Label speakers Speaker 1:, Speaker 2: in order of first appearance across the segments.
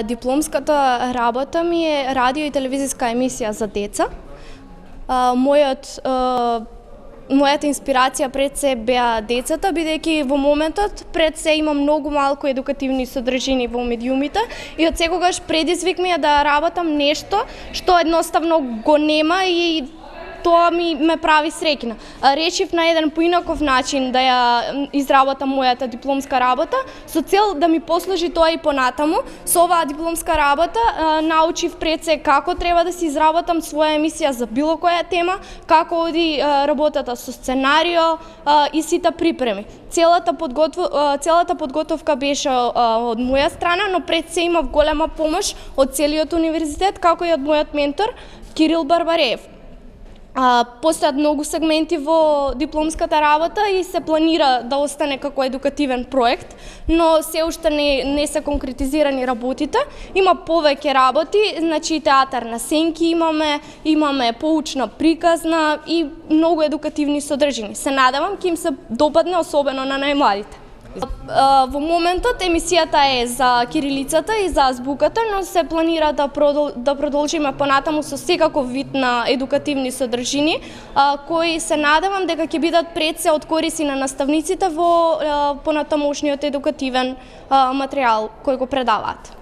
Speaker 1: Дипломската работа ми е радио и телевизиска емисија за деца. Мојата инспирација пред се беа децата, бидејќи во моментот пред се има многу малку едукативни содржини во медиумите и од секогаш предизвик ми е да работам нешто што едноставно го нема и тоа ме прави среќна. Решив на еден поинаков начин да ја изработам мојата дипломска работа со цел да ми послужи тоа и понатаму. Со оваа дипломска работа научив пред се како треба да си изработам своја емисија за било која тема, како оди работата со сценарио и сите припреми. Целата подготовка беше од моја страна, но пред се имав голема помош од целиот универзитет, како и од мојот ментор Кирил Барбареев. Постојат многу сегменти во дипломската работа и се планира да остане како едукативен проект, но се уште не се конкретизирани работите. Има повеќе работи, значи театар на сенки имаме поучна приказна и многу едукативни содржини. Се надевам ќе им се допадне особено на најмладите. Во моментот емисијата е за кирилицата и за азбуката, но се планира да продолжиме понатаму со секаков вид на едукативни содржини, кои се надевам дека ќе бидат пред се од кориси на наставниците во понатамошниот едукативен материјал кој го предаваат.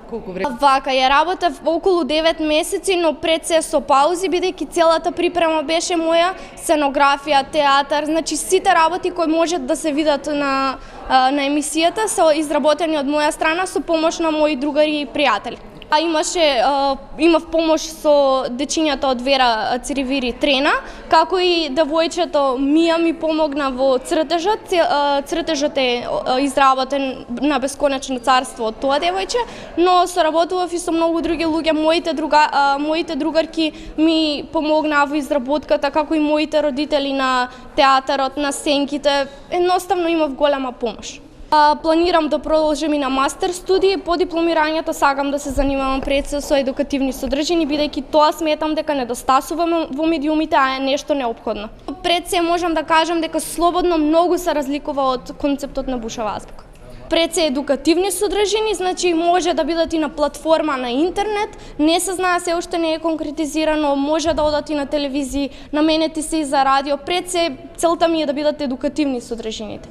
Speaker 1: Вака ја работев околу 9 месеци, но пред се со паузи, бидејќи целата припрема беше моја, сценографија, театар, значи сите работи кои можат да се видат на емисијата се изработени од моја страна со помош на мои другари и пријатели. Имав помош со дечињата од Вера Циривири Трена, како и девојчето Мија ми помогна во цртежот. Цртежот е изработен на бесконечно царство од тоа девојче, но соработував и со многу други луѓе. Моите другарки ми помогнаа во изработката, како и моите родители на театарот, на сенките. Едноставно имав голема помош. Планирам да продолжам и на мастер студии. По дипломирањето сакам да се занимавам пред се со едукативни содржини, бидејќи тоа сметам дека недостасува во медиумите, а е нешто неопходно. Пред се можам да кажам дека слободно многу се разликува од концептот на бушава азбука. Пред се едукативни содржини, значи може да бидат и на платформа на интернет, не се знае, се уште не е конкретизирано, може да одат и на телевизии, наменети се и за радио. Пред се целта ми е да бидат едукативни содржините.